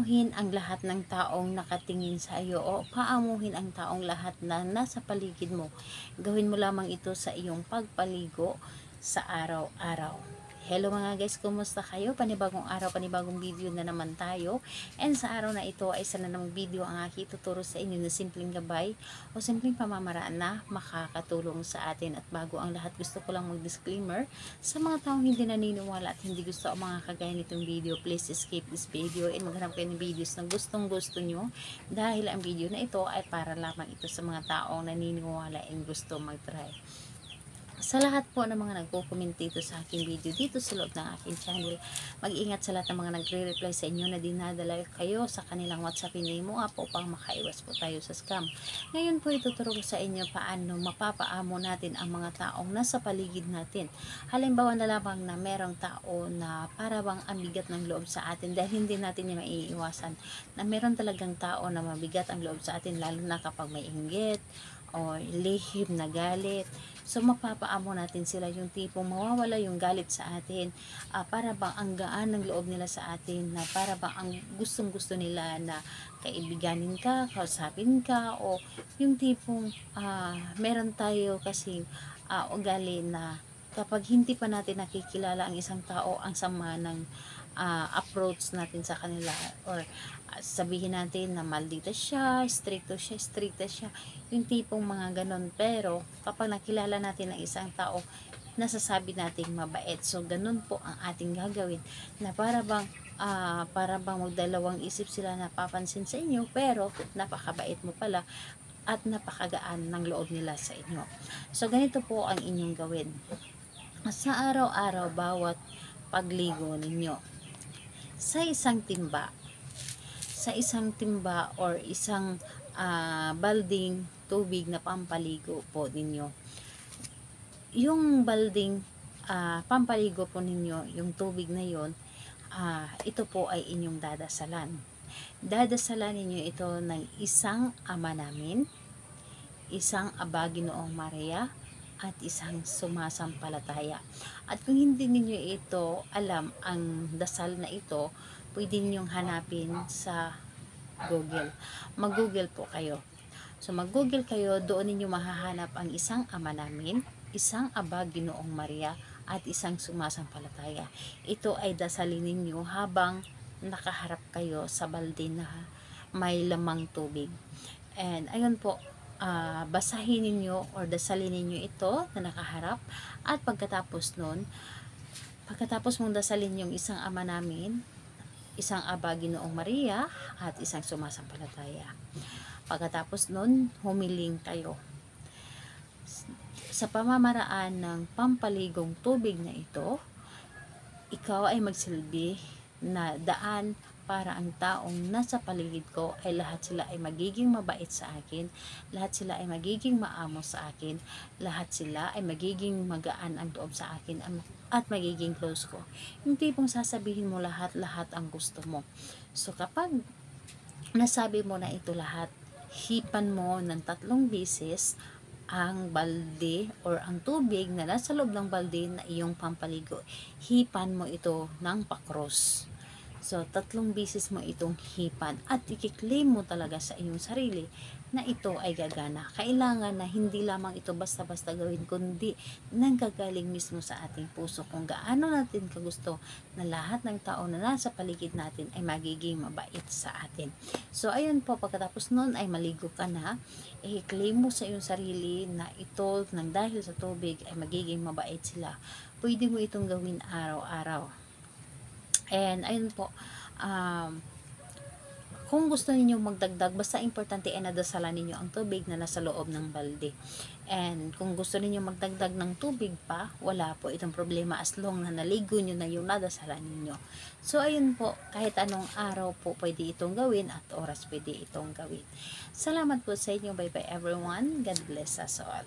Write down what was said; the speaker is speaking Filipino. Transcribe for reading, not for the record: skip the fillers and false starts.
paamuhin ang lahat ng taong nakatingin sa iyo o paamuhin ang taong lahat na nasa paligid mo. Gawin mo lamang ito sa iyong pagpaligo sa araw-araw. Hello mga guys, kumusta kayo? Panibagong araw, panibagong video na naman tayo. And sa araw na ito ay isa na namang video ang aking tuturo sa inyo na simpleng gabay o simpleng pamamaraan na makakatulong sa atin. At bago ang lahat, gusto ko lang mag-disclaimer sa mga taong hindi naniniwala at hindi gusto ang mga kagaya nitong video. Please skip this video and maghanap kayo ng videos na gustong gusto nyo, dahil ang video na ito ay para lamang ito sa mga taong naniniwala and gusto mag-try. Sa lahat po ng mga nagko-comment dito sa aking video, dito sa loob ng aking channel, mag-ingat sa lahat ng mga nagre-reply sa inyo na dinadala kayo sa kanilang WhatsApp mo po upang makaiwas po tayo sa scam. Ngayon po ituturo ko sa inyo paano mapapaamo natin ang mga taong nasa paligid natin. Halimbawa na lamang na merong tao na para bang ang bigat ng loob sa atin, dahil hindi natin niya maiiwasan na meron talagang tao na mabigat ang loob sa atin, lalo na kapag may inggit o lihim na galit. So mapapaamo natin sila, yung tipong mawawala yung galit sa atin, para bang ang gaan ng loob nila sa atin, na para bang ang gustong gusto nila na kaibiganin ka, kausapin ka, o yung tipong meron tayo kasing ugali na kapag hindi pa natin nakikilala ang isang tao, ang sama ng approach natin sa kanila, or sabihin natin na maldita siya, stricta siya, yung tipong mga ganon. Pero kapag nakilala natin ang isang tao, nasasabi natin mabait. So ganun po ang ating gagawin, na para bang magdalawang isip sila na papansin sa inyo, pero napakabait mo pala at napakagaan ng loob nila sa inyo. So ganito po ang inyong gawin sa araw-araw, bawat pagligo ninyo. Sa isang timba or isang balding tubig na pampaligo po ninyo. Yung balding pampaligo po ninyo, yung tubig na yon, ito po ay inyong dadasalan. Dadasalan ninyo ito ng isang Ama Namin, isang Aba Ginoong Maria, at isang sumasampalataya. At kung hindi ninyo ito alam ang dasal na ito, pwede ninyong hanapin sa Google. Mag-Google po kayo. So mag-Google kayo, doon ninyo mahahanap ang isang Ama Namin, isang Aba Ginoong Maria, at isang sumasampalataya. Ito ay dasalin ninyo habang nakaharap kayo sa balde na may lamang tubig. And ayun po, basahin ninyo or dasalin ninyo ito na nakaharap. At pagkatapos mong dasalin yung isang Ama Namin, isang Aba Ginoong Maria, at isang sumasampalataya, pagkatapos nun, humiling kayo. Sa pamamaraan ng pampaligong tubig na ito, ikaw ay magsilbi na daan para ang taong nasa paligid ko ay lahat sila ay magiging mabait sa akin, lahat sila ay magiging maamo sa akin, lahat sila ay magiging magaan ang loob sa akin at magiging close ko. Yung tipong sasabihin mo lahat ang gusto mo. So kapag nasabi mo na ito lahat, hipan mo ng 3 beses ang balde or ang tubig na nasa loob ng balde na iyong pampaligo. Hipan mo ito ng pakros. So 3 beses mo itong hipan at i-claim mo talaga sa iyong sarili na ito ay gagana. Kailangan na hindi lamang ito basta-basta gawin, kundi nanggagaling mismo sa ating puso kung gaano natin kagusto na lahat ng tao na nasa paligid natin ay magiging mabait sa atin. So ayun po, pagkatapos nun ay maligo ka na, i-claim mo sa iyong sarili na ito nang dahil sa tubig ay magiging mabait sila. Pwede mo itong gawin araw-araw. And ayun po, kung gusto niyo magdagdag, basta importante ay nadasalan ninyo ang tubig na nasa loob ng balde. And kung gusto niyo magdagdag ng tubig pa, wala po itong problema as long na naligo nyo na yung nadasalan ninyo. So ayun po, kahit anong araw po pwede itong gawin at oras pwede itong gawin. Salamat po sa inyo. Bye bye everyone. God bless us all.